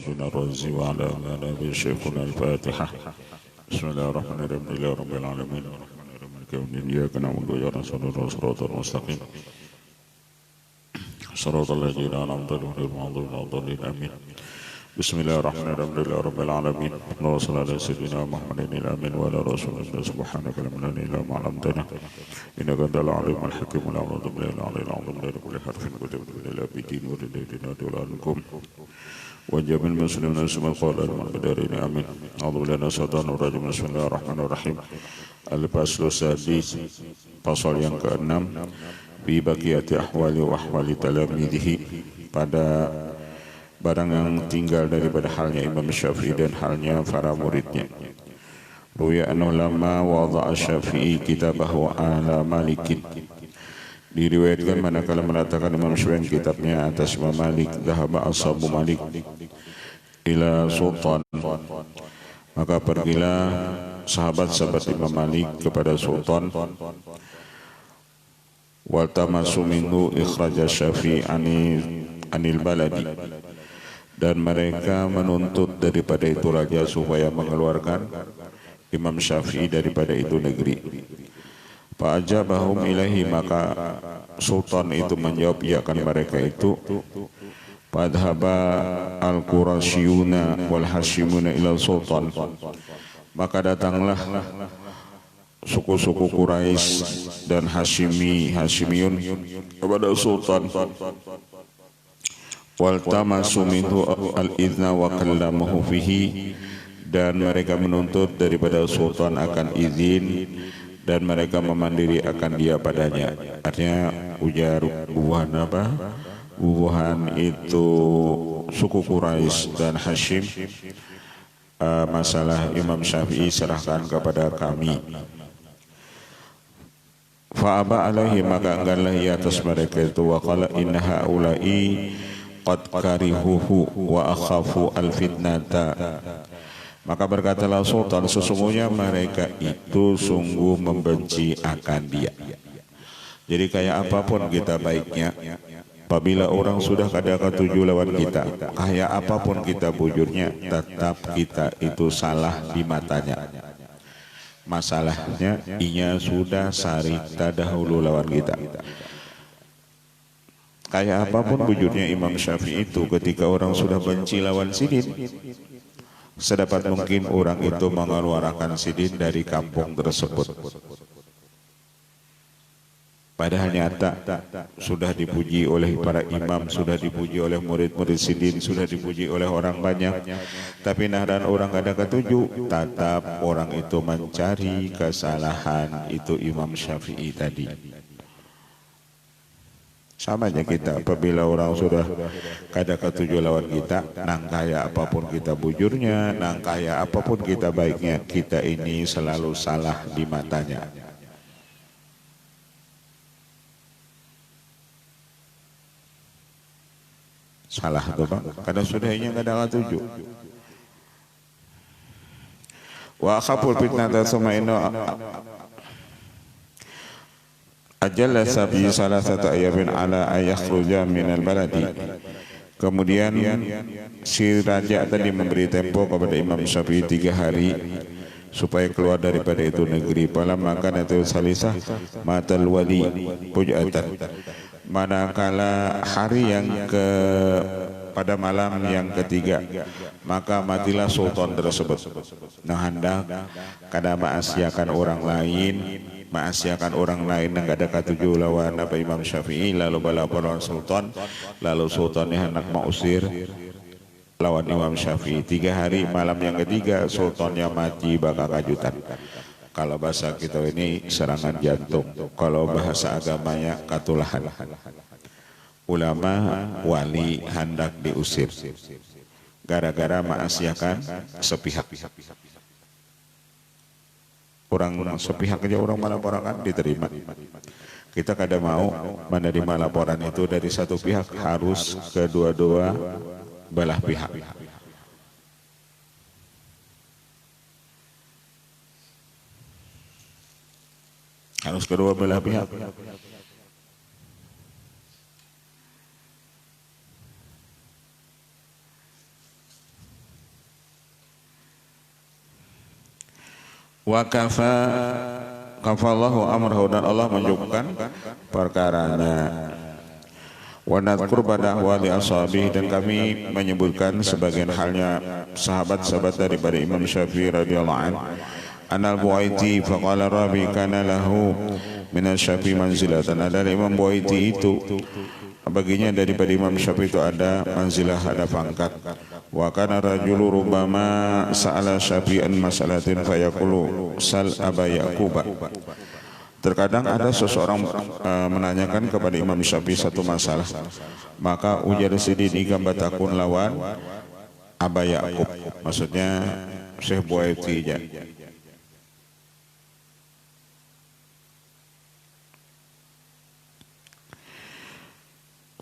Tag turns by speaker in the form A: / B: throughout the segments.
A: الجن الرجيم وعلى آله شيخنا الفاتحة. بسم الله الرحمن الرحيم. الحمد لله رب العالمين الرحمن الرحيم مالك يوم الدين إياك نعبد وإياك نستعين صراط المستقيم صراط الذين أنعمت عليهم غير المغضوب عليهم ولا الضالين آمين. بسم الله الرحمن الرحيم. الحمد لله رب العالمين اللهم صل على سيدنا محمد الأمين وعلى رسول الله سبحانك لا علم لنا إلا ما علمتنا إنك أنت العليم الحكيم لا أعوذ بالله العلي العظيم لا كل حرف كتب إلا بدين ولدينا دولانكم وجميع المسلمين اسم القول المقدرين آمين. أعوذ بالله من الشيطان الرجيم. بسم الله الرحمن الرحيم. Al-Faslu Sadis, pasal yang ke-6, fi baqiyati ahwali wa ahwali talamidhihi, pada barang yang tinggal daripada halnya Imam Syafi'i dan halnya para muridnya. Ruya anhu lama wada'a Syafi'i kitabahu ala Malikin, diriwayatkan manakala meletakkan Imam Syafi'i kitabnya atas Imam Malik, dhahaba ashabu Malik ila sultan, maka pergilah sahabat-sahabat Imam Malik kepada sultan, wa tamasu minhu ikhraja Syafi'i anil baladi, dan mereka menuntut daripada itu raja supaya mengeluarkan Imam Syafi'i daripada itu negeri. Fa'ajabahum ilahi, maka sultan itu menjawab iakan mereka itu. Fadhaba al-Qurasyuna wal Hashimuna ila sultan, maka datanglah suku-suku Quraisy dan Hashimiyun kepada sultan. Wal tamasu minhu al-idna wa kallamahu fihi, dan mereka menuntut daripada sultan akan izin dan mereka memandiri akan dia padanya. Artinya ujar bubuhan apa? Bubuhan itu suku Quraisy dan Hashim, masalah Imam Syafi'i serahkan kepada kami. Fa'aba alaihi, maka engganlah ia atas mereka itu. Wa qala inna haula'i qad karihuhu wa akhafu al-fitnata, maka berkatalah sultan, sesungguhnya mereka itu sungguh membenci akan dia. Jadi kayak apapun kita baiknya, apabila orang sudah kadang ketujuh lawan kita, kayak apapun kita bujurnya, tetap kita itu salah di matanya. Masalahnya inya sudah sarita dahulu lawan kita. Kayak apapun bujurnya Imam Syafi'i itu, ketika orang sudah benci lawan sidin, sedapat mungkin orang itu mengeluarkan sidin dari kampung tersebut. Padahal nyata sudah dipuji oleh para imam, sudah dipuji oleh murid-murid sidin, sudah dipuji oleh orang banyak. Tapi nahdan orang kada ketujuh, tetap orang itu mencari kesalahan itu Imam Syafi'i tadi. Sama aja kita, apabila orang sudah kada ketujuh lawan kita, nang kaya apapun kita bujurnya, nang kaya apapun kita baiknya, kita ini selalu salah di matanya. Salah tuh Pak, karena sudahnya kada ketujuh. Wa akhaful fitnata summa inna ajalla sabi salah satu ayamin ala ayakhruja minal baladi. Kemudian si raja tadi memberi tempo kepada Imam Syafi'i 3 hari supaya keluar daripada itu negeri. Palam makan itu salisah matal wali pujatan, manakala hari yang pada malam yang ketiga, maka matilah sultan tersebut. Nah hendak kada maasiakan orang lain, yang ada ketujuh lawan apa Imam Syafi'i, lalu balaporan sultan, lalu sultannya hendak mengusir lawan Imam Syafi'i. 3 hari, malam yang ketiga sultannya mati, bakal kajutan. Kalau bahasa kita ini serangan jantung, kalau bahasa agamanya katulahan. Ulama wali hendak diusir gara-gara maasiakan sepihak. Orang sepihak aja orang melaporkan diterima. Kita kada mau menerima laporan itu dari satu pihak, harus kedua-dua belah pihak. Harus kedua belah pihak. Wa kafallahu amrahu, dan Allah mencukupkan perkaranya. Wa nadhkur ba'da ahwali ashabih, dan kami menyebutkan sebagian halnya sahabat-sahabat daripada Imam Syafi'i radhiyallahu anhu. Anal Buaiti faqala Rabi kana lahu min asy-Syafi'i manzilatan. Ada Imam Buaiti itu baginya daripada Imam Syafi'i itu ada manzilah, ada pangkat. Wa kana rajulu rubbama sa'ala Syafi'an mas'alatin fayaqulu sal Aba Yaquba. Terkadang ada seseorang menanyakan kepada Imam Syafi'i satu masalah, maka ujar sidin ikam batakun lawan Aba Yaqub, maksudnya Syekh Buaiti aja.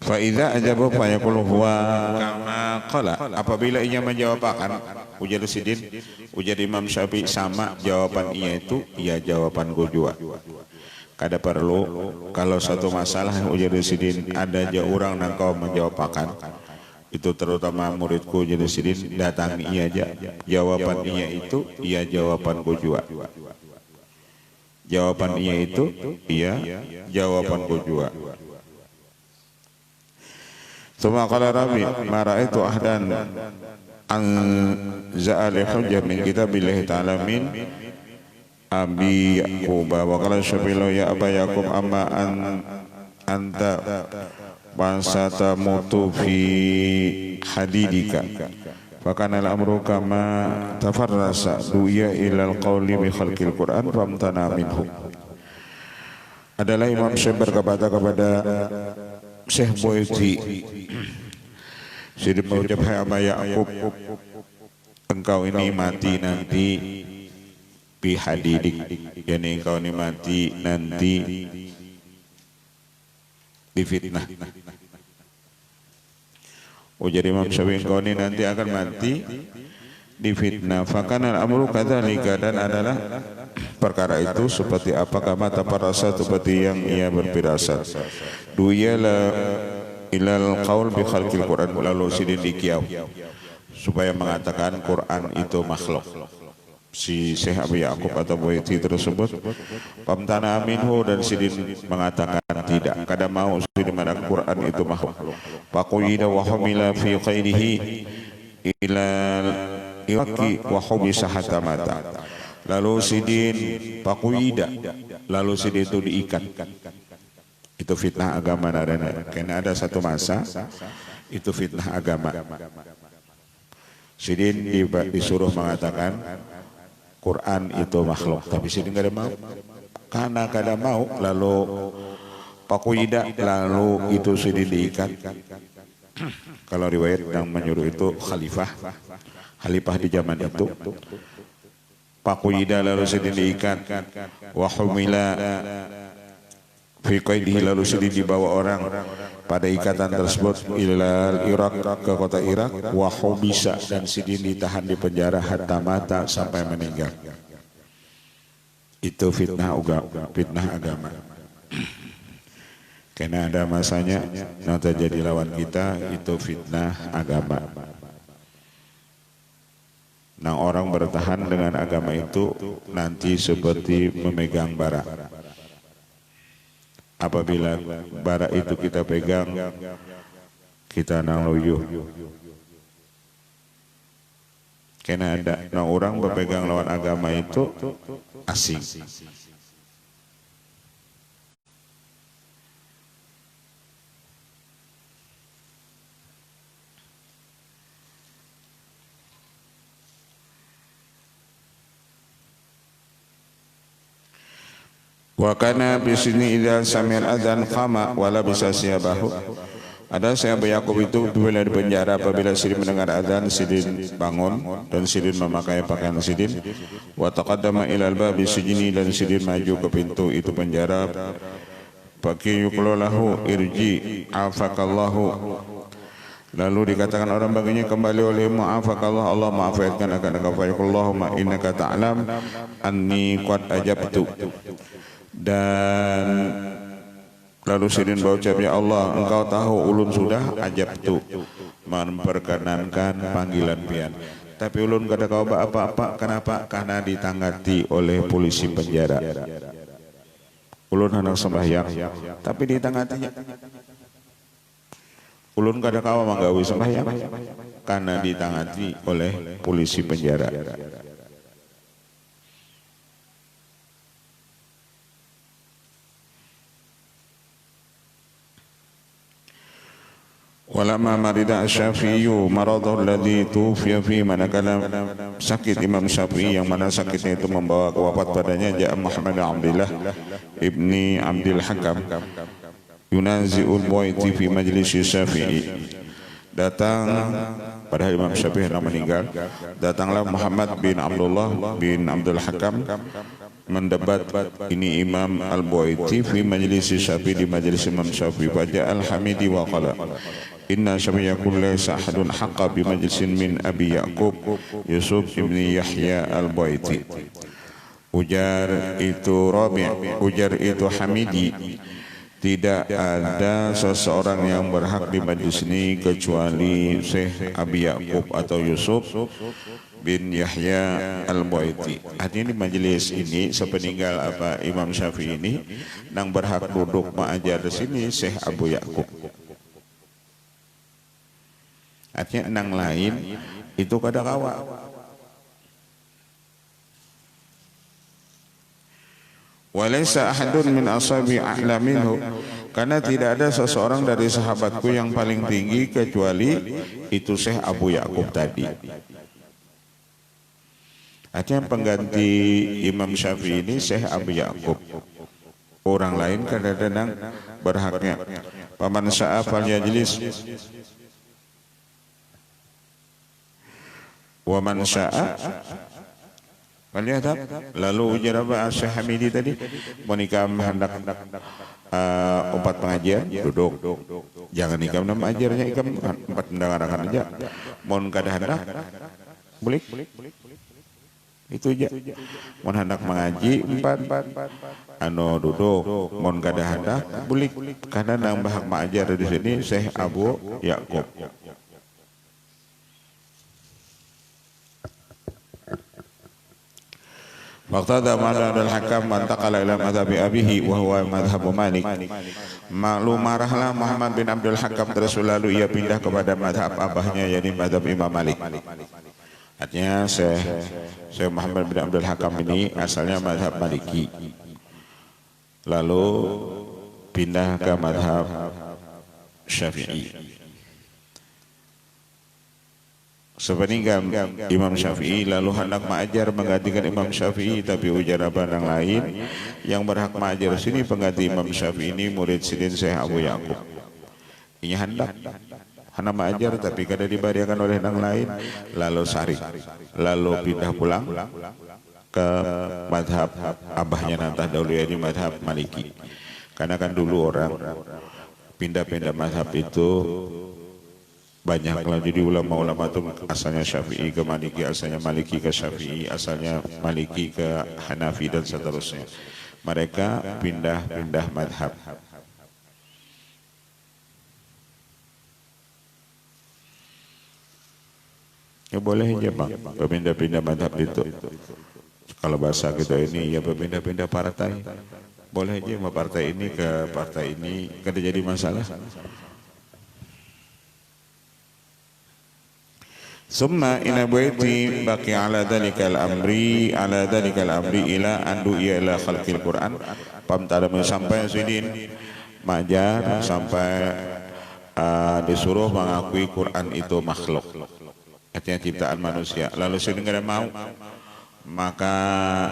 A: Fa idza ajaba fa yaqulu huwa kama qala, apabila ia menjawab akan ujar sidin, ujar Imam Syafi'i sama jawaban ia itu ia jawaban gua juga. Kada perlu kalau satu masalah ujar sidin ada aja orang nang kau menjawab akan itu, terutama muridku jadi sidin datangi ia aja jawaban ia itu ia jawaban gua juga. Jawaban ia itu ia jawaban gua juga. Tsumma qala Rabi ma ra'aitu ahdan an za'al hujjah min kitabillahi ta'ala min Abi Yaqub. Wa qala Syafi'i ya Aba Yaqub amma anta bansata mutu fi hadidika fa kana al-amru kama tafarrasa du'iya ila al-qawli bi khalqil Qur'an famtana minhu. Adalah Imam Syafi'i berkata kepada Syekh Buaiti, Sidin mengucap, hai Aba Yaqub, engkau ini mati nanti bihadidik, yakni engkau ini mati nanti difitnah. Ujar Imam Syafi'i, engkau ini nanti akan mati difitnah. Fakana al-amru kadzalika, dan adalah perkara itu seperti apa kama taparasa, seperti yang ia berfirasat. Duyala ilal qaul bi khalqil Quran, lalu sidin dikiau supaya mengatakan Quran itu makhluk. Si Syekh Abu Yaqub atau Buaiti tersebut pamtana minhu, dan sidin mengatakan tidak, kada mau sidin mengatakan Quran itu makhluk. Faquyida wa humila fi qairihi ilal iraqi wa hubisa hatta mata. Lalu sidin faquyida, lalu sidin itu diikat. Itu fitnah agama narana. Karena ada satu masa itu fitnah agama. Sidin disuruh mengatakan Quran itu makhluk, tapi sidin kada mau. Karena kada mau, lalu pakuyida, lalu itu sidin diikat. Kalau riwayat yang menyuruh itu khalifah di zaman itu. Pakuyida, lalu sidin diikat. Wahumila fi qaidihi, lalu sidin dibawa orang pada ikatan tersebut ilal Irak, ke kota Irak. Wa hubisa, dan sidin ditahan di penjara hatta mata, sampai meninggal. Itu fitnah agama. Karena ada masanya yang terjadi lawan kita, itu fitnah agama. Nah, orang bertahan dengan agama itu nanti seperti memegang bara. Apabila bara itu kita pegang, kita nang luyuh. Karena ada orang berpegang lawan agama itu asing. Wa kana bisini idza sami'al adzan qama wala bisa siabahu. Ada Syekh Abu Yaqub itu bila di penjara, apabila sidin mendengar adzan, sidin bangun dan sidin memakai pakaian sidin. Wa taqaddama ilal babi sijni, dan sidin maju ke pintu itu penjara. Bagi yuqulu irji afakallahu, lalu dikatakan orang baginya kembali oleh ma'afakallah, Allah maafkan akan engkau. Fayaqullahu innaka ta'lam anni qad ajabtu, dan lalu sidin berucap, ya Allah, engkau tahu ulun sudah ajabtu, memperkenankan panggilan pian. Tapi ulun kada kau apa-apa. Kenapa? Karena ditangati oleh polisi penjara. Ulun hendak sembahyang, tapi ditangatinya. Ulun kada kau manggawi sembahyang, karena ditangati oleh polisi penjara. Walamma marida Syafi'i maradhu alladhi tufiya fi, manakala sakit Imam Syafi'i yang mana sakitnya itu membawa kewafat padanya, ja'a Muhammad Abdullah ibni Abdul Hakam yunazi'ul Buaiti fi majlis Syafi'i. Datang pada Imam Syafi'i yang meninggal, datanglah Muhammad bin Abdullah bin Abdul Hakam mendebat ini Imam Al-Buaiti fi majlis Syafi'i, di majlis Imam Syafi'i. Faja Al-Hamidi wa qala inna Syafi'i yaqul laysa ahadun haqqa bi majlisin min Abi Ya'qub Yusuf ibni Yahya Al-Buaiti. Ujar itu Rabi', ujar itu Hamidi, tidak ada seseorang yang berhak di majlis ini kecuali Syekh Abi Ya'qub atau Yusuf bin Yahya Al-Buaiti. Artinya di majelis ini sepeninggal apa Imam Syafi'i ini yang berhak duduk mengajar di sini Syekh Abu Ya'qub. Artinya nang lain itu kada kawa. Walaysa ahadun min ashabi a'la minhu, karena tidak ada seseorang dari sahabatku yang paling tinggi kecuali itu Syekh Abu Ya'qub tadi. Artinya pengganti Imam Syafi'i ini Syekh Abu Ya'qub. Orang lain kadang-kadang berhaknya. Paman sya'a fal yajlis wa man sya'a fal yadhhab. Lalu ujar apa Syekh Hamidi tadi? Monika hendak empat pengajian duduk. Jangan ikam nama ajarnya, ikam empat mendengarkan aja. Mohon kada hendak boleh. Itu aja. Mohon hendak mengaji empat duduk. Mohon kada hendak boleh. Karena nang bahak mengajar di sini Syekh Abu Ya'qub. Waqtada Muhammad al-Hakam mantaqala ila madhabi abihi wa huwa madhabu Malik. Maklum marahlah Muhammad bin Abdul Hakam, terus lalu ia pindah kepada madhab abahnya, yakni madhab Imam Malik. Artinya Syekh Muhammad bin Abdul Hakam ini asalnya madhab Maliki, lalu pindah ke madhab Syafi'i. Sepeninggal Imam Syafi'i lalu hendak mengajar menggantikan Imam Syafi'i, tapi ujar abang yang lain yang berhak mengajar sini pengganti Imam Syafi'i ini murid sidin Syekh Abu Ya'qub. Ini hendak mengajar tapi kada dibariakan oleh yang lain, lalu sarik, lalu pindah pulang ke madhab abahnya nantah dahulu, ini madhab Maliki. Karena kan dulu orang pindah-pindah madhab itu banyak lah, jadi ulama-ulama itu asalnya Syafi'i ke Maliki, asalnya Maliki ke Syafi'i, asalnya Maliki ke Hanafi dan seterusnya. Mereka pindah-pindah madhab. Ya boleh aja bang, pindah-pindah madhab itu. Kalau bahasa kita ini ya pindah-pindah partai. Boleh aja mau partai ini ke partai ini, kada jadi masalah. Summa ina baiti baqi ala dhalikal amri ila andu ila khalqil Quran. Pamtada sampai sidin majar sampai disuruh mengakui Quran itu makhluk, artinya ciptaan manusia. Lalu sidin kada mau, maka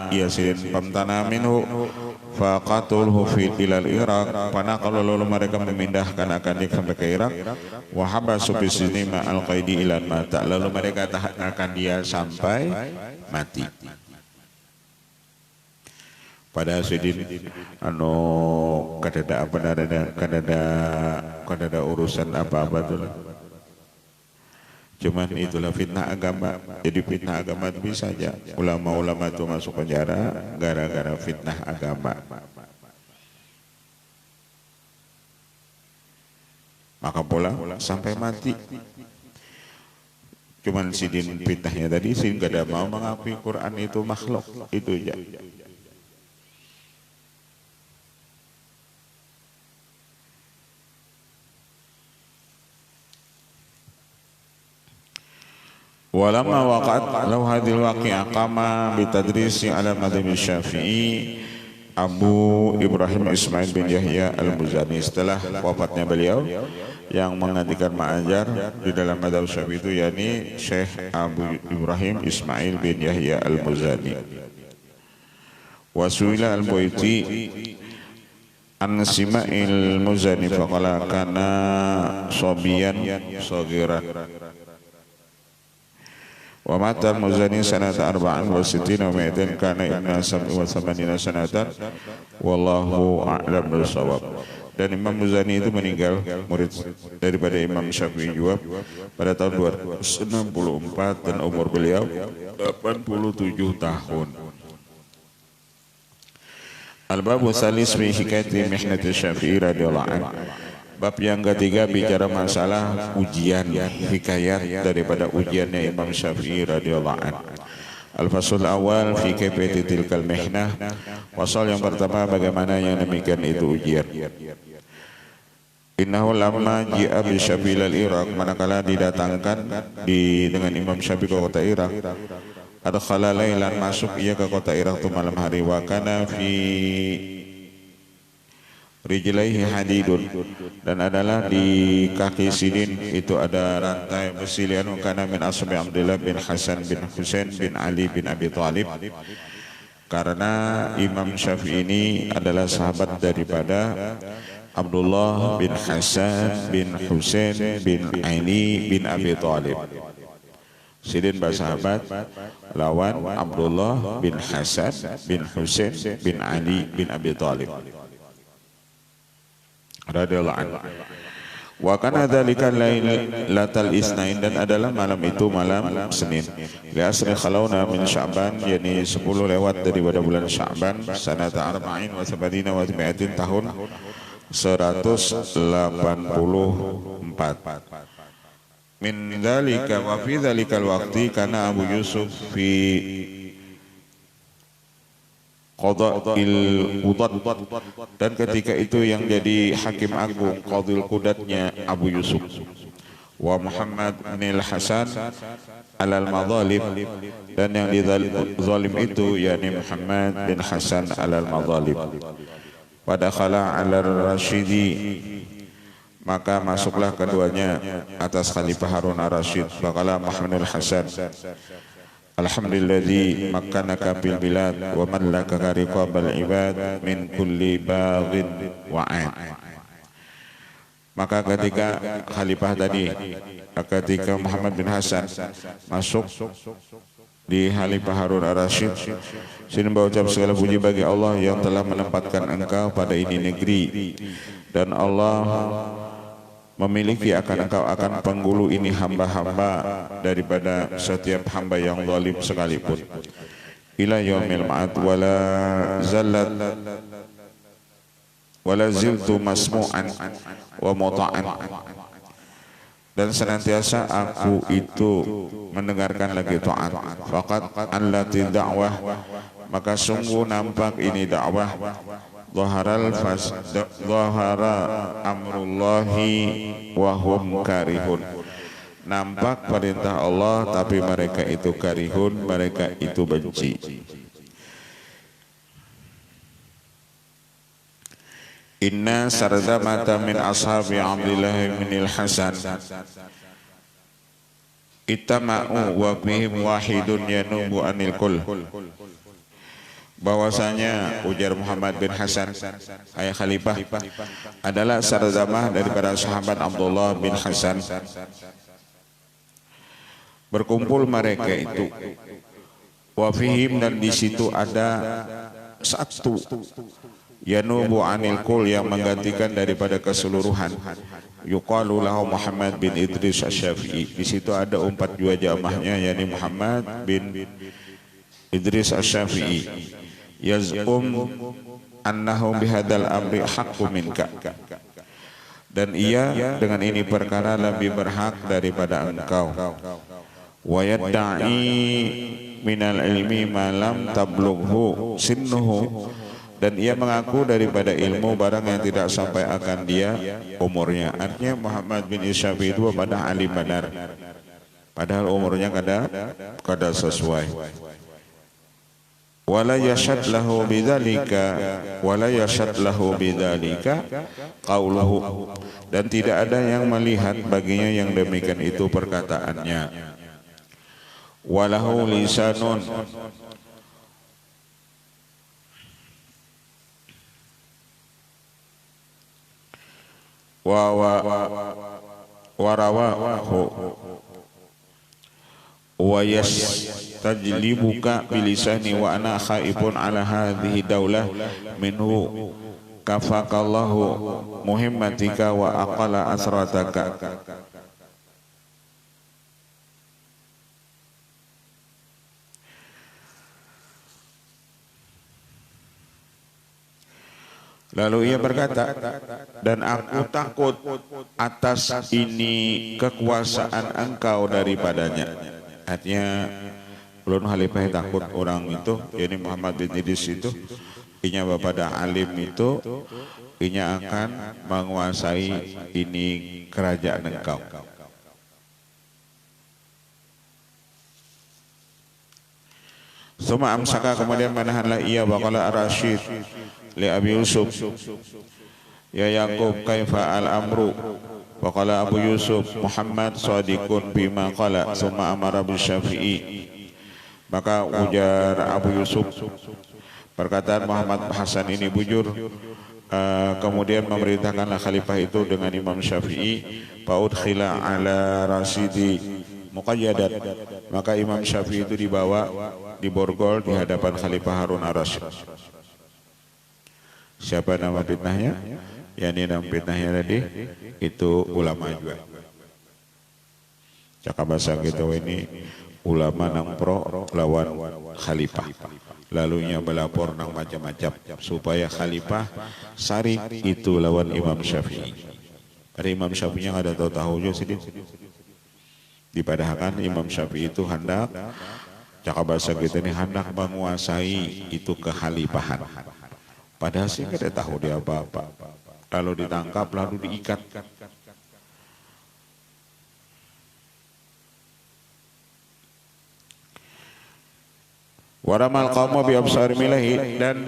A: ia sidin pamtana minhu faqatulhu fi tilal Iraq. Pana kalau lalu mereka memindahkan akan dia sampai ke Irak. Wa habasu fi sini ma al-qaidi ila mata. Lalu mereka tahankan dia sampai mati. Pada sidin kada ada urusan apa-apa tuh. Cuman itulah fitnah agama. Jadi fitnah agama itu bisa saja ulama-ulama itu masuk penjara gara-gara fitnah agama. Maka pula sampai mati. Cuman sidin fitnahnya tadi sidin gak ada mau mengakui Quran itu makhluk, itu aja. Walamma waqa'at lahu hadhil waqi'ah qama bitadrisi ala madhhab Syafi'i Abu Ibrahim Ismail bin Yahya Al-Muzani. Setelah wafatnya beliau yang menggantikan mengajar di dalam madhab Syafi'i itu yakni Syekh Abu Ibrahim Ismail bin Yahya Al-Muzani. Wasuila Al-Buaiti an Sima'il Muzani faqala kana sabiyan saghiran. Wa mata Muzani sanata 64 wa 200 kana ibna 87 sanatan wallahu a'lam bissawab. Dan Imam Muzani itu meninggal murid daripada Imam Syafi'i juga pada tahun 264 dan umur beliau 87 tahun. Al-babu salis fi hikayati mihnati Syafi'i radhiyallahu anhu. Bab yang ketiga bicara masalah ujian, hikayat daripada ujiannya Imam Syafi'i radhiyallahu anhu. Al-fasul awal fi kayfiyati tilkal mihnah. Fasal yang pertama bagaimana yang demikian itu ujian. Innahu lamma ji'a bi Syafi'i al-Iraq, manakala didatangkan dengan Imam Syafi'i ke kota Irak, adkhala lailan, masuk ia ke kota Irak itu malam hari, wa kana fi rijlaihi hadidun, dan adalah di kaki sidin itu ada rantai besi lianu, kana min ashabi Abdullah bin Hasan bin Husain bin Ali bin Abi Thalib, karena Imam Syafi'i ini adalah sahabat daripada Abdullah bin Hasan bin Husain bin Ali bin Abi Thalib. Sidin bersahabat lawan Abdullah bin Hasan bin Husain bin Ali bin Abi Thalib radhiyallahu anhu. Wa kana dzalika lailatal isnain, dan adalah malam itu malam Senin. Li asri khalawna min Sya'ban, yakni 10 lewat daripada bulan Sya'ban, sanata 40 wa 70 wa 100 tahun 184. Min dzalika wa fi dzalikal waqti kana Abu Yusuf fi Qadha'il Qudad, dan ketika itu yang jadi hakim agung Qadhil Qudatnya Abu Yusuf, wa Muhammad bin Hasan al-Madhalib, dan yang dizalim itu yakni Muhammad bin Hasan al-Madhalib. Pada khala al-Rashidi, maka masuklah keduanya atas Khalifah Harun ar-Rasyid. Faqala Muhammad bin Hasan, alhamdulilladzi makkanaka bil bilad wa man laka riqabal ibad min kulli baghin wa ain. Maka ketika khalifah tadi, ketika Muhammad bin Hasan masuk di Khalifah Harun ar-Rasyid, sini berucap segala puji bagi Allah yang telah menempatkan engkau pada ini negeri, dan Allah memiliki akan engkau akan penghulu ini hamba-hamba daripada setiap hamba yang zalim sekalipun. Ila yaumil ma'ad wala zallat wala ziltu masmu'an wa muta'an, dan senantiasa aku itu mendengarkan lagi taat. Faqad allati da'wah, maka sungguh nampak ini dakwah. Zahara amrullahi wa hum karihun, nampak perintah Allah tapi mereka itu karihun, mereka itu benci. Inna sardamata min ashabi Abdullah bin al-Hasan ittama'u wa bihim wahidun yanubu anil kul, bahwasanya ujar Muhammad bin Hasan ayah khalifah adalah sardamah daripada sahabat Abdullah bin Hasan. Berkumpul mereka itu, wafihim, dan di situ ada satu yanubu anil kul, yang menggantikan daripada keseluruhan, yuqalu lahu Muhammad bin Idris Asy-Syafi'i. Di situ ada 4 dua jamaahnya, yakni Muhammad bin Idris Asy-Syafi'i. Yaz'um annahu bihadzal amri haqqu minka, dan ia dengan ini perkara lebih berhak daripada engkau. wa yadda'i minal ilmi ma lam tablughu sinnuhu, dan ia mengaku daripada ilmu barang yang tidak sampai akan dia umurnya. Artinya Muhammad bin Syafi'i itu pada alim benar, padahal umurnya kada sesuai. Wala yashad lahu bidzalika qauluhu, dan tidak ada yang melihat baginya yang demikian itu perkataannya. Walahu lisanun, warawahu wa yastajlibuka bilisani wa ana khaifun ala hadhihi daulah minhu kafakallahu muhimmatika wa aqala asrataka. Lalu ia berkata, dan aku takut atas ini kekuasaan engkau daripadanya. Artinya ulun khalifah takut orang itu, yakni Muhammad bin Idris itu, inya pada alim itu, inya akan menguasai ini kerajaan engkau. Suma amsaka, kemudian menahanlah ia waqala ar-Rasyid li Abi Yusuf, ya Yaqub kaifa al-amru, waqala Abu Yusuf Muhammad sadiqun bima qala, summa amara bi Syafi'i. Maka ujar Abu Yusuf, perkataan Muhammad Hasan ini bujur. Kemudian memerintahkanlah khalifah itu dengan Imam Syafi'i, faudkhila ala rasidi muqayyadat, maka Imam Syafi'i itu dibawa di borgol di hadapan Khalifah Harun ar-Rasyid. Siapa nama fitnahnya? Yani nama fitnahnya tadi itu ulama juga. Cakap bahasa kita ini ulama nang pro lawan khalifah. Lalunya belapor nang macam-macam supaya khalifah saring itu lawan Imam Syafi'i. Pada Imam Syafi'inya ada tahu juga sedikit. Dipadahkan Imam Syafi'i itu hendak, cakap bahasa kita ini hendak menguasai itu kekhalifahan. Padahal sih tidak tahu dia apa-apa. Lalu ditangkap, lalu diikat. Waramal qawma bi absari milahi, dan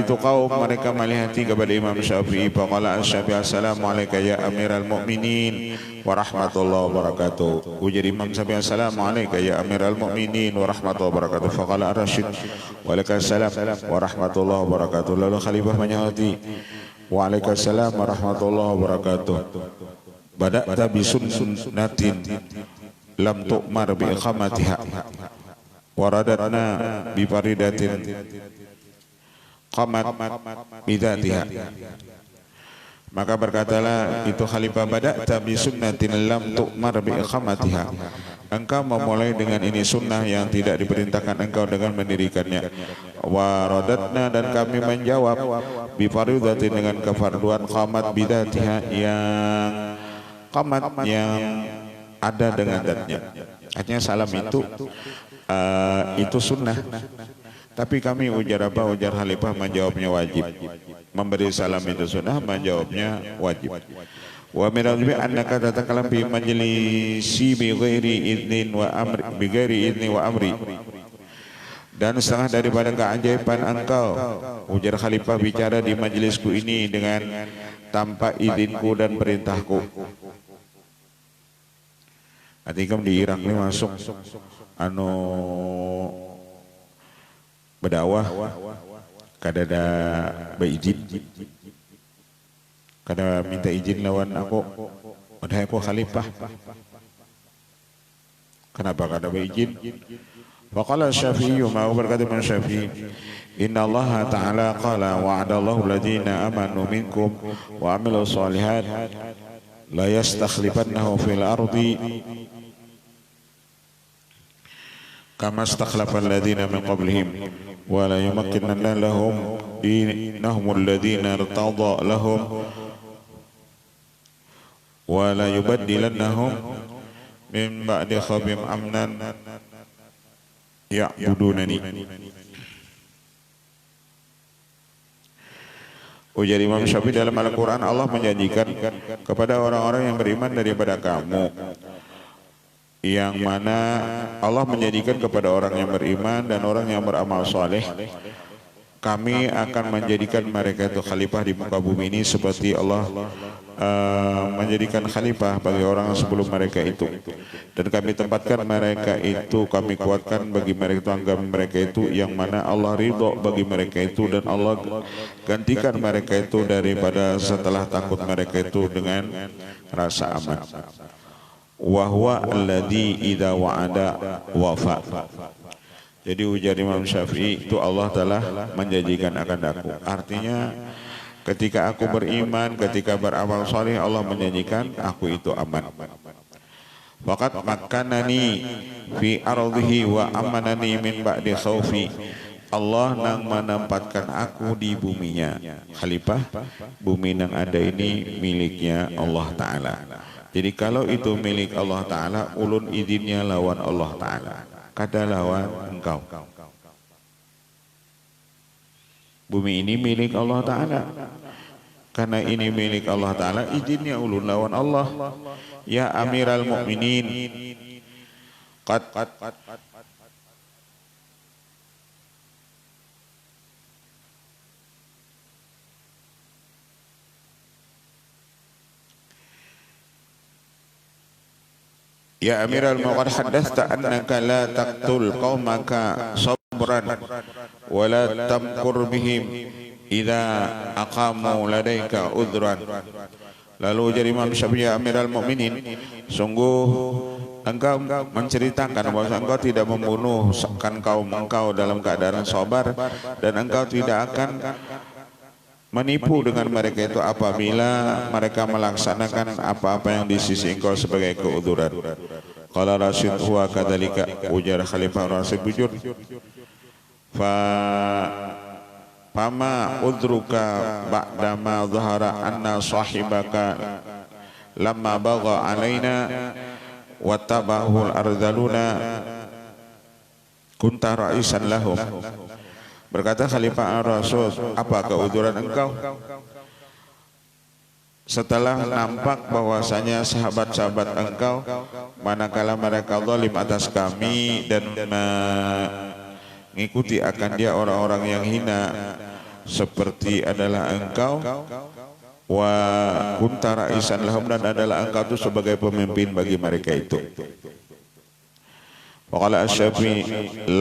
A: itu kaum mereka melihati kepada Imam Syafi'i. Faqala Syafi'i, assalamu alayka ya amiral mu'minin wa rahmatullahi wa barakatuh. Ujar Imam Syafi'i, assalamu alayka ya amiral mu'minin wa rahmatullahi wa barakatuh. Faqala ar-Rasyid, waalaikumsalam wa rahmatullahi wa barakatuh. Lalu khalifah menyahati, waalaikumsalam wa rahmatullahi wa barakatuh. Bada'ta bi sunnatin lam tu'mar bi iqamatiha waradatna bi faridatin qamat bidatiha. Maka berkatalah itu khalifah, bada'ta bi sunnatin lam tu'mar bi iqamatiha, engkau memulai dengan ini sunnah yang tidak diperintahkan engkau dengan mendirikannya. Waradatna, dan kami menjawab, bi faridatin, dengan kefarduan, qamat bidatiha, yang qamat yang ada dengan zatnya. Artinya salam itu sunnah. Tapi kami ujar apa? Ujar khalifah menjawabnya wajib. Memberi salam itu sunnah, menjawabnya wajib. Wa min al-bi annaka tatakalam bi majlisi bi ghairi idnin wa amri, bi ghairi idni wa amri. Dan setengah daripada keajaiban engkau, ujar khalifah, bicara di majlisku ini dengan tanpa izinku dan perintahku. Artinya di Irak ini masuk berdakwah kada ada beizin, kada minta izin lawan aku, padahal aku khalifah. Kenapa kada beizin? Faqala Syafi'i, ma berkata Imam Syafi'i, inna Allah ta'ala qala wa'adallahu alladhina amanu minkum wa amilu shalihat la yastakhlifannahu fil ardi kama istakhlafa alladhina min qablihim wa la yumakkinanna lahum dinahum alladhina irtada lahum wa la yubaddilannahum min ba'di khabim amnan ya'budunani. Ujar Imam Syafi'i dalam Al-Quran, Allah menjanjikan kepada orang-orang yang beriman daripada kamu, yang mana Allah menjanjikan kepada orang yang beriman dan orang yang beramal soleh, kami akan menjadikan mereka itu khalifah di muka bumi ini seperti Allah menjadikan khalifah bagi orang sebelum mereka itu, dan kami tempatkan mereka itu, kami kuatkan bagi mereka itu agama mereka itu yang mana Allah ridho bagi mereka itu, dan Allah gantikan mereka itu daripada setelah takut mereka itu dengan rasa aman. Wa huwa alladzi idza wa'ada wafa. Jadi ujar Imam Syafi'i itu Allah telah menjanjikan akan aku. Artinya ketika aku beriman, ketika beramal saleh, Allah menjanjikan aku itu aman. Faqad makkanani fi ardihi wa amanani min ba'di khaufi. Allah nang menempatkan aku di buminya. Khalifah, bumi nang ada ini miliknya Allah Ta'ala. Jadi kalau itu milik Allah Ta'ala, ulun izinnya lawan Allah Ta'ala. Kada lawan engkau. Bumi ini milik Allah Ta'ala. Karena ini milik Allah Ta'ala, izinnya ulun lawan Allah. Ya Amiral Mu'minin, qad Ya Amiral Mu'minin, haddathta annaka la taqtul qaumaka sabran wa la tamkur bihim idza aqamu ladaika udhran. Lalu jadi Imam Syafi'i, ya Amiral Mu'minin, sungguh engkau menceritakan bahwa engkau tidak membunuh kaum engkau dalam keadaan sabar, dan engkau tidak akan menipu dengan mereka itu apabila mereka melaksanakan apa-apa yang di sisi engkau sebagai keuduran. Qala Rasyid huwa kadzalika, ujar Khalifah Rasyid bujur. Fama udruka ba'dama dhahara anna sahibaka lamma bagha alaina wattabahul ardaluna kunta ra'isan lahum. Berkata Khalifah Rasul, apa keuduran engkau setelah nampak bahwasanya sahabat-sahabat engkau manakala mereka zalim atas kami dan mengikuti akan dia orang-orang yang hina seperti adalah engkau, wa kunta ra'isan lahum, dan adalah engkau itu sebagai pemimpin bagi mereka itu. Waqala Asy-Syafi'i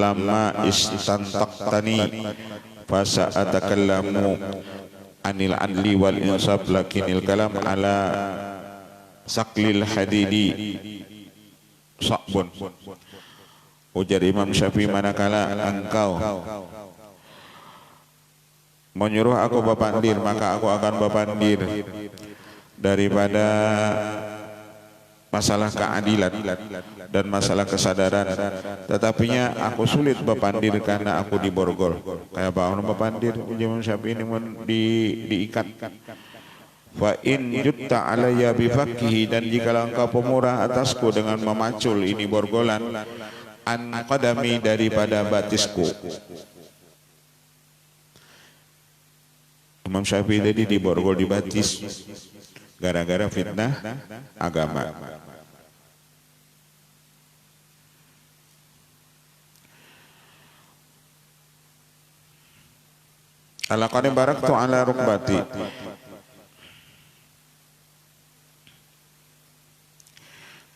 A: lamma istantaqtani fasa'atakallamu anil adli wal insaf lakinil kalam ala saklil hadidi sa'bun. Ujar Imam Syafi'i, manakala engkau menyuruh aku bapandir, maka aku akan bapandir daripada masalah keadilan dan masalah kesadaran. Tetapinya aku sulit bapandir karena aku diborgol. Kayak bagaimana bapandir Imam Syafi'i ini diikat. Fa in jutta alayya bifakihi, dan jika engkau pemurah atasku dengan memacul ini borgolan, an qadami, daripada batisku. Imam Syafi'i tadi diborgol di batis gara-gara fitnah agama. Laqad baraktu ala rukbati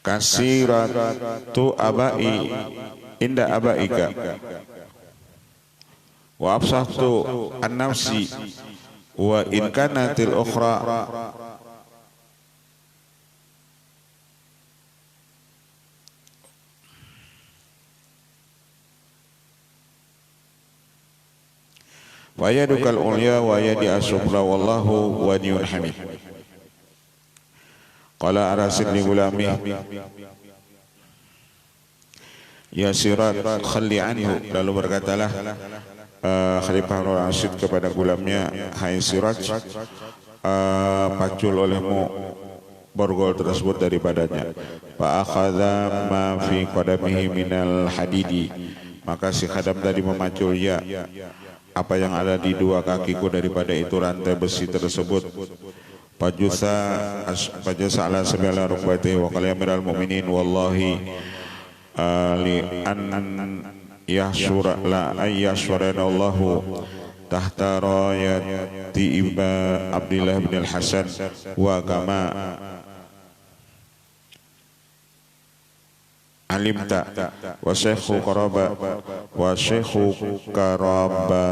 A: kasiratu abai inda abaika wa absahtu an nafsi wa in kanatil ukhra wa yadukal ulya wa yadi as-sufla wallahu waliyul hamid. Qala Arasid li gulami ya Sirat khalli anhu, lalu berkatalah Khalifah Rasyid kepada gulamnya, hai Siraj, pacul olehmu borgol tersebut daripadanya. Fa akhadha ma fi qadamihi minal hadidi, maka si khadam tadi memacul, ya, apa yang ada di dua kakiku daripada itu rantai besi tersebut. Pajusa ala sabila rukbati wa qala amiral mu'minin wallahi li an yahsyura la ayyashwarana Allahu tahta rayati Iba Abdillah bin al-Hasan wa kama alimta wa syekhu qaraba wa syekhu qaraba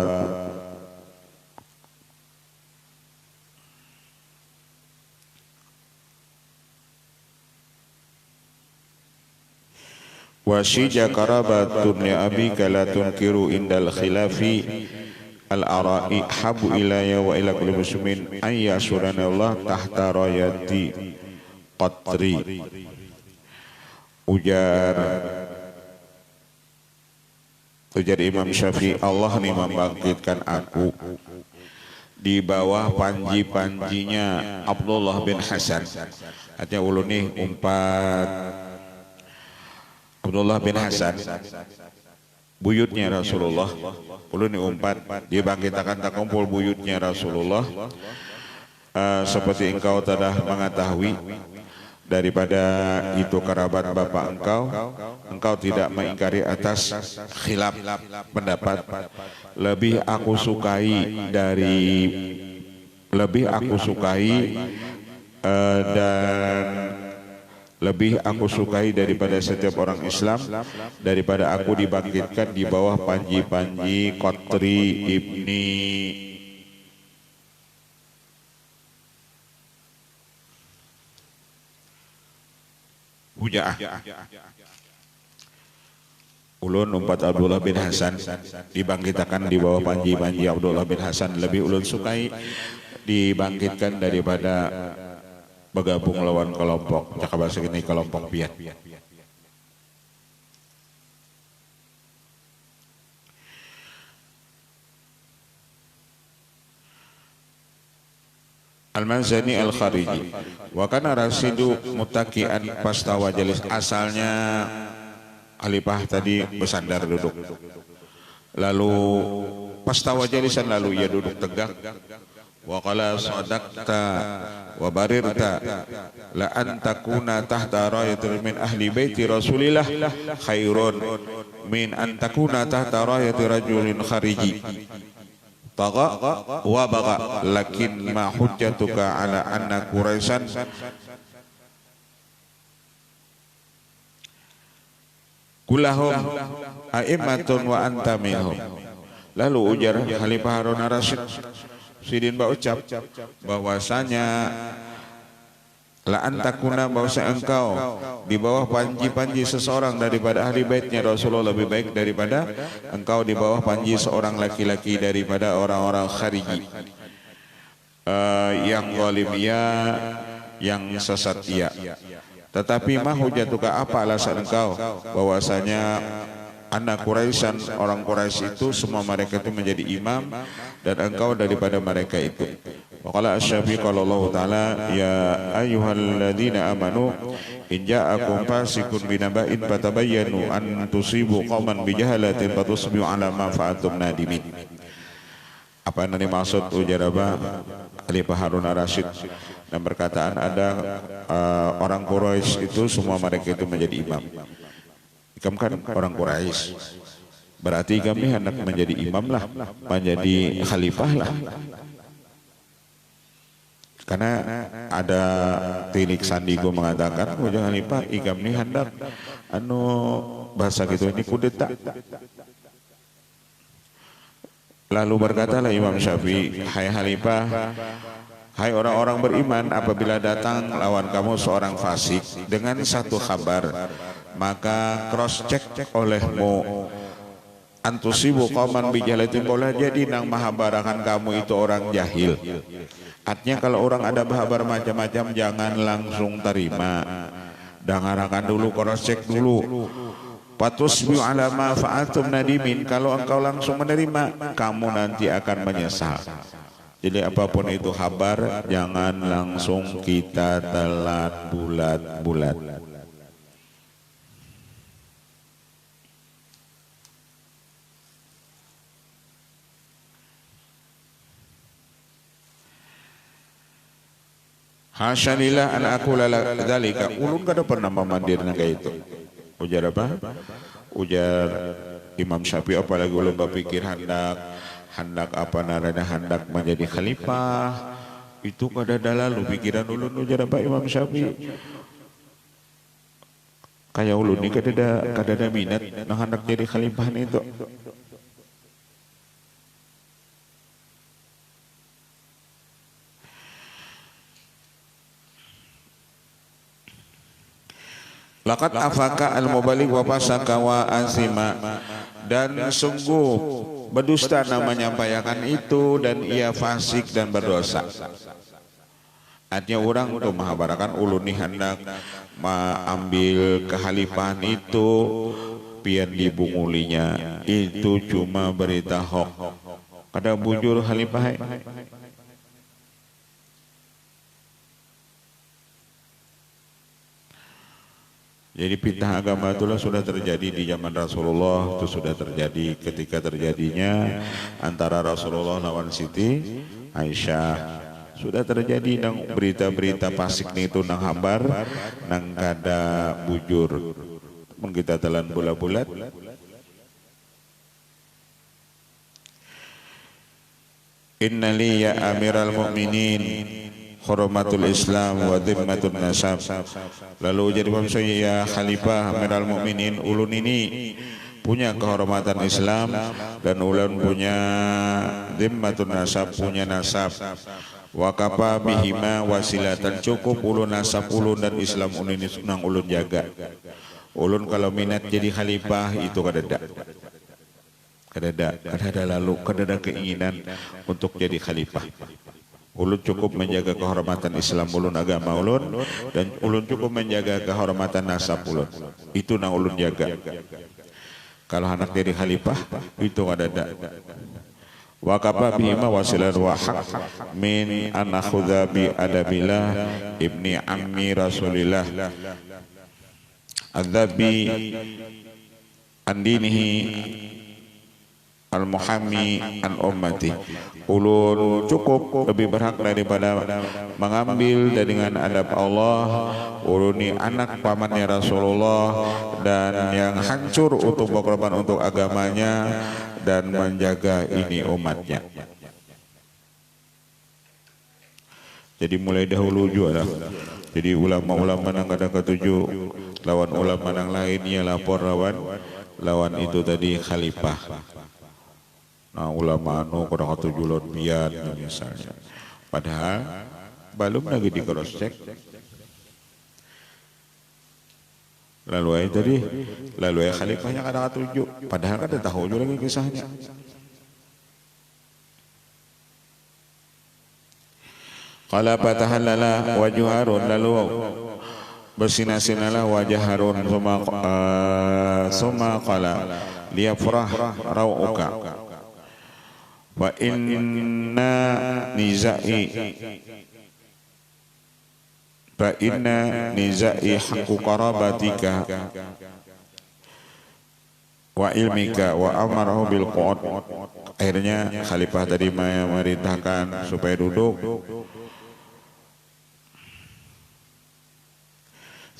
A: wa syija qarabatun li abika la tunkiru indal khilafi al-ara'i habu ilayya wa ila kulli muslimin ayya Allah tahta rayati qatri. Ujar Imam Syafi'i, Allah nih membangkitkan aku di bawah panji-panjinya Abdullah bin Hasan. Artinya ulun nih umpat Abdullah bin Hasan, buyutnya Rasulullah. Ulun nih umpat dibangkitkan tak kumpul buyutnya Rasulullah. Seperti engkau telah mengetahui daripada itu kerabat bapak engkau tidak mengingkari atas khilaf pendapat. Lebih aku sukai dan lebih aku sukai daripada setiap orang Islam daripada aku dibangkitkan di bawah panji-panji Qatri ibni Huja'ah. Ulun umpat Abdullah bin Hasan dibangkitkan di bawah panji-panji Abdullah bin Hasan. Lebih ulun sukai dibangkitkan daripada bergabung lawan kelompok cakap bahasa ini kelompok biat. Al-Manzani Al-Khariji wa kana rasidu mutakian pastawa jalis. Asalnya Khalifah tadi bersandar duduk, lalu pastawa jalisan, lalu ia duduk tegak. Wa qala sadaqta wa barirta la an takuna tahta rayatin min ahli baiti Rasulillah khairun min an takuna tahta rayati rajulin khariji taqa wa baqa lakin ma hujjatuka ala anna Quraisyan kulahum a'immatun wa anta minhum. Lalu ujar Khalifah Harun ar-Rasyid Sidin berucap bahwasanya la antakuna, bahwasanya engkau di bawah panji-panji seseorang daripada ahli baitnya Rasulullah lebih baik daripada engkau di bawah panji seorang laki-laki daripada orang-orang khariji yang zalim ya, yang sesat ya. Tetapi mah hujatuka, apa alasan engkau bahwasanya anak Quraisyan, orang Quraisy itu semua mereka itu menjadi imam dan engkau daripada mereka itu. Waqala asy-Syafi'i qala Allah taala ya ayyuhalladzina amanu in ja'akum fasiqun binaba'in fatabayyanu an tusibu qauman bijahalatin fatusbihu ala ma fa'altum nadimin. Apa yang dimaksud ujar Khalifah Harun ar-Rasyid dan perkataan ada orang Quraisy itu semua mereka itu menjadi imam. Ikam kan orang Quraisy, berarti kami hendak menjadi imam lah, menjadi khalifah lah. Karena ada tinik sandigo mengatakan, jangan khalifah, ikam ini hendak bahasa gitu ini kudeta. Lalu berkatalah Imam Syafi'i, hai khalifah, hai orang-orang beriman, apabila datang lawan kamu seorang fasik dengan satu kabar, maka cross check olehmu antusibu qauman bijahalatin, boleh jadi nang mahabarakan kamu itu orang jahil. Artinya kalau orang ada bahabar macam-macam jangan langsung terima, dengarkan dulu, cross check dulu. Fatusbihu ala ma fa'altum nadimin, kalau engkau langsung menerima kamu nanti akan menyesal. Jadi apapun itu kabar, jangan langsung kita telan bulat-bulat. Hasyalillah an aku dzalika. Ulun kada pernah memandirna kayak itu. Ujar apa? Ujar Imam Syafi'i, apalagi ulun berpikir hendak apa narana hendak menjadi khalifah. Itu kada lalu pikiran ulun. Ujar apa Imam Syafi'i? Kayak ulun ni kada ada minat nah hendak jadi khalifah itu. Laqad afaka al-mubaligh wa fasaka wa asima, dan sungguh berdusta namanya menyampaikan itu dan ia fasik dan berdosa. Artinya orang tuh mahabarakan ulun nih hendak mengambil kekhalifahan itu pian dibungulinya itu cuma berita hoax. Kada bujur khalifah. Jadi fitnah agama itulah sudah terjadi di zaman Rasulullah, itu sudah terjadi ketika terjadinya antara Rasulullah lawan Siti Aisyah. Sudah terjadi nang berita-berita pasik nih itu nang hambar, nang kada bujur. Mun kita telan bulat-bulat. Innali ya amiral mu'minin Hurmatul Islam wa dhimmatun nasab. Lalu jadi maksudnya ya Khalifah Amirul Mukminin, ulun ini punya kehormatan Islam dan ulun punya dhimmatun nasab, punya nasab. Wa kafa bihima wasilatan, cukup ulun nasab ulun dan Islam ulun ini nang ulun jaga. Ulun kalau minat jadi khalifah itu kada ada lalu kada ada keinginan untuk jadi khalifah. Ulun cukup menjaga kehormatan Islam ulun, agama ulun, dan ulun cukup menjaga kehormatan nasab ulun. Itu nang ulun jaga. Kalau anak jadi khalifah itu kada ada. Wa kafa bihima wasilan wa haq min an akhudha bi adabillah ibni ammi Rasulillah adzabi andinihi al-muhammi an ummati. Ulun cukup lebih berhak daripada mengambil dengan adab Allah. Ulun ni anak pamannya Rasulullah dan yang hancur untuk berkorban untuk agamanya dan menjaga ini umatnya. Jadi mulai dahulu juga lah. Jadi ulama-ulama yang ada ketujuh lawan ulama yang lain ia lapor lawan itu tadi khalifah. Nah ulama anu kada katujuh lawan pian misalnya. Padahal belum lagi di cross check. Lalu khalifahnya kada katujuh. Padahal kada tahu juga lagi kisahnya. Qala fatahallala wajhu Harun, lalu bersinar-sinarlah wajah Harun summa qala liyafrah rau'uka wa inna nizai haqqu qarabatika wa ilmika wa amarahu bil qu'ud. Akhirnya khalifah tadi memerintahkan supaya duduk.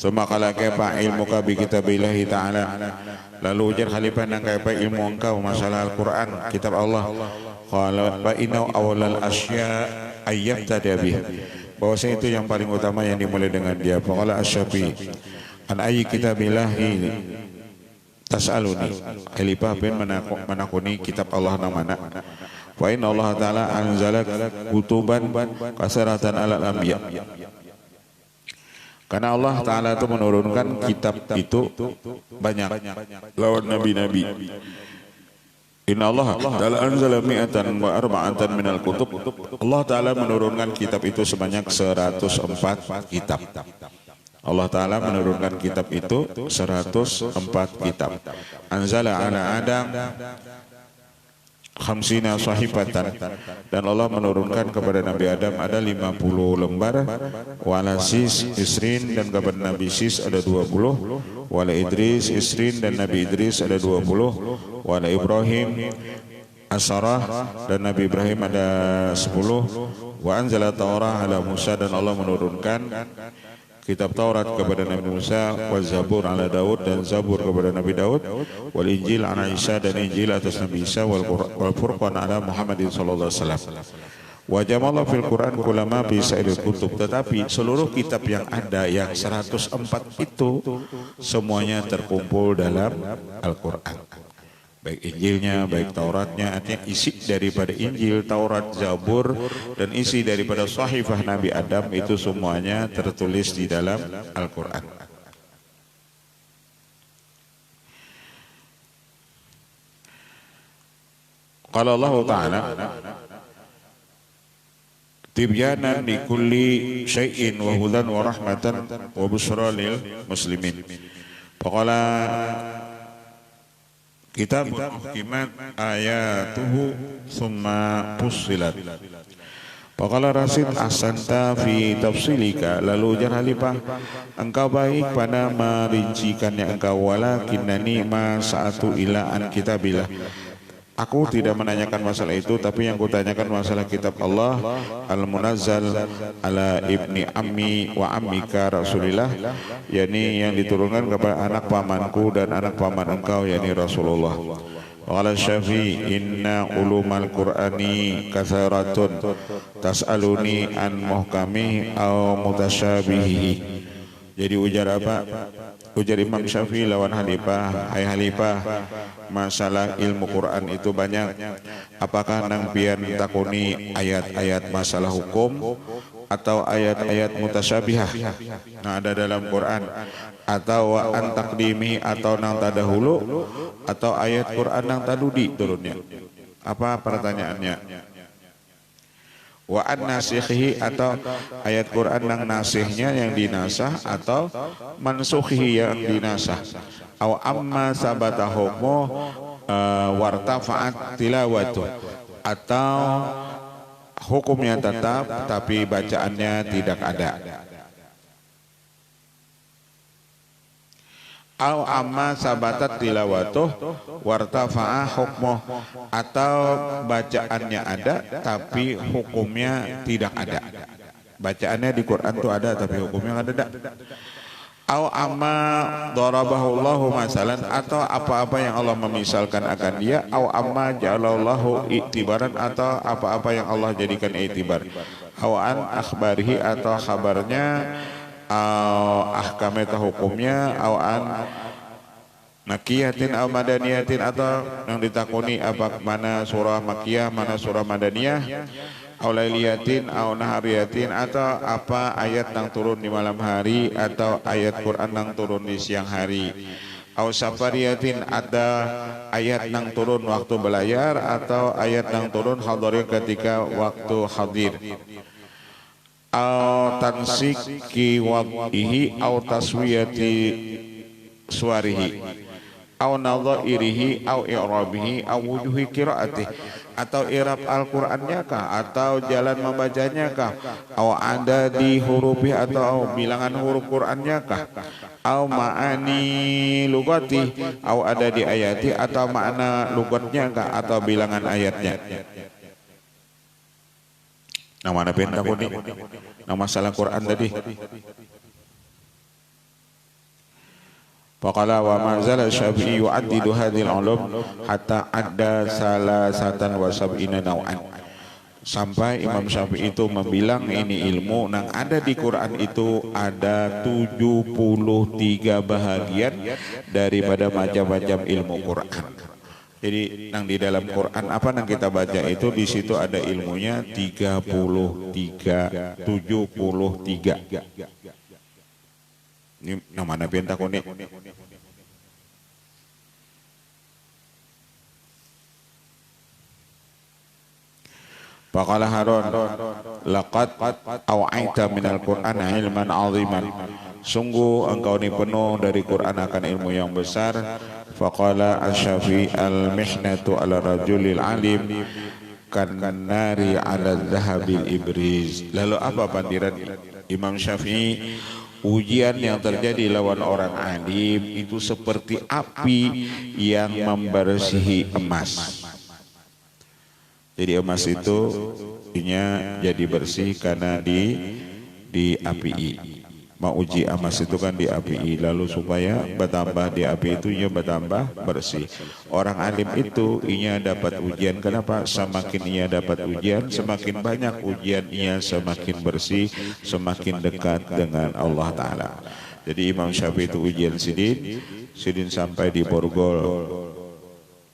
A: Suma qala kaifa ilmuka bi kitabillahi ta'ala, lalu ujar khalifah nang kaifa ilmu engkau masalah Al-Qur'an, kitab Allah. Qala fa inna awwalal asya ayyabtada bih, bahwasanya itu yang paling utama yang dimulai dengan dia. Faqala asy-Syafi'i an ayyi kitabillahi tas'aluni, khalifah pun menakuni kitab Allah nang mana. Wa inna Allah ta'ala anzala kutuban kasaratan alal anbiya, karena Allah Ta'ala itu menurunkan kitab itu banyak lawan nabi-nabi. Inna Allah Ta'ala anzala mi'atan wa arba'atan minal kutub. Allah Ta'ala menurunkan kitab itu sebanyak 104 kitab. Allah Ta'ala menurunkan kitab itu 104 kitab. Anzala ala Adam khamsina sahifatan, dan Allah menurunkan kepada Nabi Adam ada 50 lembar, wala sis isrin, dan kepada Nabi Sis ada 20, wala Idris isrin, dan Nabi Idris ada 20, wala Ibrahim asarah, dan Nabi Ibrahim ada 10, wa anzala Taurah ala Musa, dan Allah menurunkan kitab Taurat kepada Nabi Musa, wal Zabur ala Daud, dan Zabur kepada Nabi Daud, wal Injil ala Isa, dan Injil atas Nabi Isa, wal Furqan ala Muhammadin sallallahu alaihi wasallam. Wa jamallah fil Quran kulama bi sa'iril kutub, tetapi seluruh kitab yang ada yang 104 itu semuanya terkumpul dalam Al-Qur'an. Baik Injilnya, baik Tauratnya, artinya isi daripada Injil, Taurat, Zabur, dan isi daripada Sahifah Nabi Adam itu semuanya tertulis di dalam Al-Quran. Qala Allah Ta'ala, tibyanan li kulli syai'in wa hudan wa rahmatan wa busyra lil muslimin. Faqala kitab uhkimat ayatuhu summa fussilat. Faqala Rasid ahsanta fi tafsilika, lalu jangan halipah engkau baik pada merincikannya engkau, walakinnani ma sa'atu ila an kitabillah. Aku tidak menanyakan masalah itu, tapi yang kutanyakan masalah kitab Allah al-munazzal ala ibni ammi wa ammika Rasulillah, yakni yang diturunkan kepada anak pamanku dan anak paman engkau, yakni Rasulullah. Qala Syafi'i, inna ulumal qur'ani katharatun tas'aluni an muhkami aw mutasyabihi. Jadi ujar apa? Ujar Imam Syafi'i lawan Halifah, hai Halifah, masalah ilmu Quran itu banyak. Apakah nang pian takuni ayat-ayat masalah hukum atau ayat-ayat mutasyabihah nah ada dalam Quran, atau wa an taqdimi, atau nang tadahulu, atau ayat Quran nang tadudi turunnya? Apa pertanyaannya? Wa an nasikhi, atau ayat Quran nang nasihnya yang dinasah atau mansukhi yang dinasah. Aw amma sabata hukmu wartafa'at tilawatu, atau hukumnya tetap tapi bacaannya tidak ada. Au amma sabatat tilawatuh wartafa'a hukmuh, atau bacaannya ada tapi hukumnya tidak ada. Bacaannya di Quran itu ada tapi hukumnya nggak ada. Au amma darabahullahu masalan, atau apa-apa yang Allah memisalkan akan dia. Au amma ja'alallahu i'tibaran, atau apa-apa yang Allah jadikan i'tibar. Au an akhbarihi, atau kabarnya, ahkamnya hukumnya, awan makiyatin aw madaniyatin, atau yang ditakuni apa mana surah makiyah mana surah madaniyah, aw lailiyatin aw nahariyatin, atau apa ayat yang turun di malam hari atau ayat Quran yang turun di siang hari, aw safariyatin, ada ayat yang turun waktu belayar atau ayat yang turun hadir ketika waktu hadir. Au tansiki wad'ihi au taswiyati suarihi au nadhairihi au i'rabihi au wujuhi qiraatih, atau i'rab Al-Qur'annya kah, atau jalan membacanya kah, au ada di hurufi, atau bilangan huruf Qur'annya kah, au ma'ani lugati, au ada di ayati, atau makna lugatnya kah, atau bilangan ayatnya. Nah mana pentak ini? Nah masalah Quran tadi. Faqala wa ma zala Syafi'i yu'addidu hadhil ulum hatta adda salasatan wa sab'ina naw'an. Sampai Imam Syafi'i itu membilang ini ilmu yang ada di Quran itu ada 73 bahagian daripada macam-macam ilmu Quran. Jadi nang di dalam Quran apa nang kita baca itu di situ ada ilmunya 73. Ini nang mana pian takoni? Faqala Harun laqad aw'aita minal Qur'an ilman 'aziman. Sungguh engkau ini penuh dari Quran akan ilmu yang besar.
B: Faqala Asy-Syafi'i al-mihnatu ala rajulil alim kan nari ala dhahabil ibriz. Lalu apa pandiran Imam Syafi'i? Ujian yang terjadi lawan orang alim itu seperti api yang membersihi emas. Jadi emas itu jadi bersih karena diapii. Mau uji emas itu kan diapii, lalu supaya bertambah di api itu ia bertambah bersih. Orang alim itu ia dapat ujian. Kenapa? Semakin ia dapat ujian, semakin banyak ujian ia semakin bersih, semakin dekat dengan Allah Ta'ala. Jadi Imam Syafi'i itu ujian sidin sampai di borgol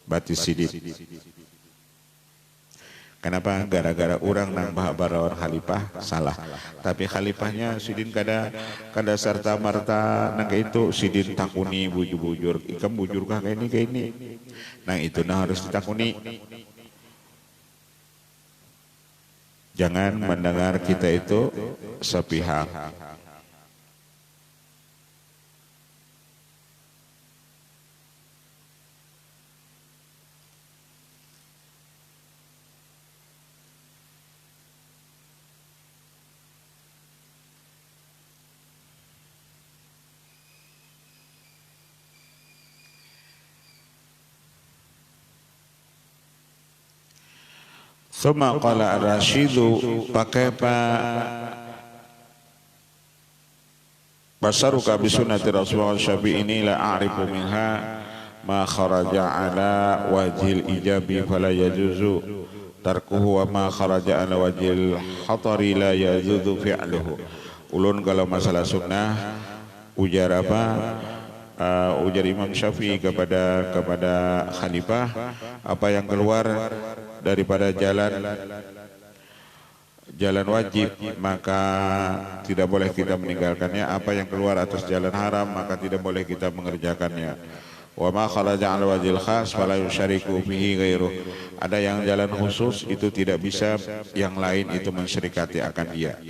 B: batis sidin. Kenapa? Gara-gara orang nambah barawar khalifah salah. Tapi khalifahnya sidin kada serta marta nang itu sidin takuni bujur-bujur. Ikam bujurkah kayak ini? Nah itu harus ditakuni. Jangan mendengar kita itu sepihak. Thumma qala ar-rasyidu pakaipa basaruka bi sunnati Rasulullah Syafi'i ini la a'rifu minha ma kharaja ala wajhil ijabi fala yajuzu tarkuhu wa ma kharaja ala wajhil hatari la yajuzu fi'luhu. Ulun kalau masalah sunnah ujar apa? Ujar Imam Syafi'i kepada khalifah, apa yang keluar daripada jalan wajib maka tidak boleh kita meninggalkannya. Apa yang keluar atas jalan haram maka tidak boleh kita mengerjakannya. Wa ma kharaja 'ala wajhil khas fala yusyariku fihi ghairuh. Ada yang jalan khusus itu tidak bisa yang lain itu mensyirikati akan dia.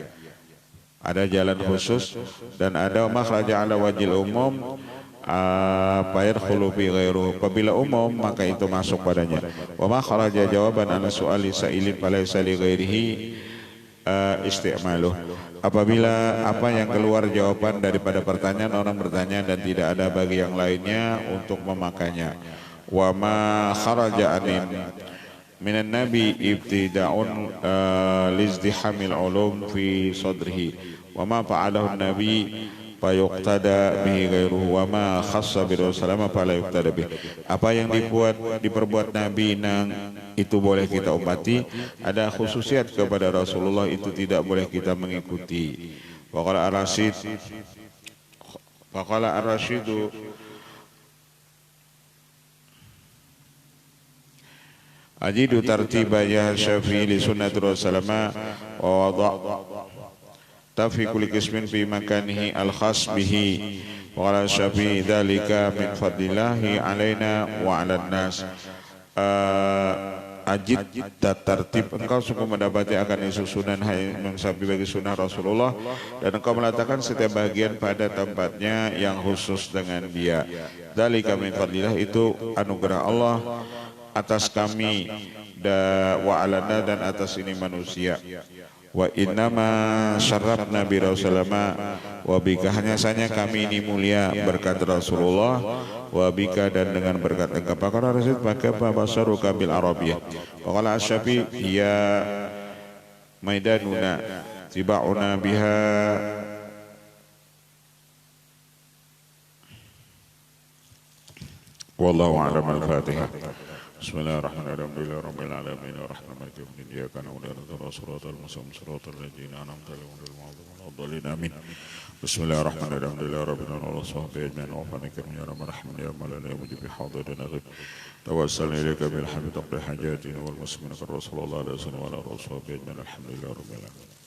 B: Ada jalan khusus dan ada ma kharaja 'ala wajhil umum fayadkhulu fi ghairuh. Apabila umum maka itu masuk padanya. Wa ma kharaja jawaban an su'ali sa'ilin falaysa li ghairihi isti'maluh. Apabila apa yang keluar jawaban daripada pertanyaan orang bertanya dan tidak ada bagi yang lainnya untuk memakainya. Wa ma kharaja anin minan nabi ibtida'un lizdihamil ulum fi sadrihi wa ma fa'alahu nabi fayuqtada bihi ghairuhu wa ma khassa bi Rasulullah fala yuqtada bihi. Apa yang diperbuat Nabi nang itu boleh kita ummati, ada khususiat kepada Rasulullah itu tidak boleh kita mengikuti. Faqala ar-rasyidu ajidu tartiba ya Syafi'i li sunnati Rasulullah wa wada' tafi kulli qismin fi makanihi al-khas bihi wa qala Syafi'i dzalika min fadlillahi alaina wa 'alan nas. Ajid tertib engkau sungguh mendapati akan isu sunan mengsabi bagi sunnah Rasulullah dan engkau meletakkan setiap bagian pada tempatnya yang khusus dengan dia. Dzalika min fadlillah itu anugerah Allah atas kami wa 'alanna dan atas ini manusia. Wa innama syarrafna bi Rasulullah wa bika hanya saja kami ini mulia berkat Rasulullah wa bika dan dengan berkat engkau. Pakar Rasid pakai basaru kabil Arabiyah. Wa qala Asy-Syafi'i ya maidanuna tibauna biha wallahu a'lam. Al-Fatihah. Bismillahirrahmanirrahim. Alhamdulillahirabbil alamin arrahmanir rahim. Iyyaka na'budu wa iyyaka nasta'in shiratal ladzina an'amta 'alaihim ghairil maghdubi 'alaihim amin. Bismillahirrahmanirrahim. Alhamdulillahirabbil alamin wassalatu ya rabbal alamin ya man la yujib bi hadratina ghayr. Tawassalna ilaika bil hamdi taqdi hajatina wal muslimina ka Rasulullah sallallahu alaihi wasallam wa ala rasulihi alhamdulillahirabbil alamin.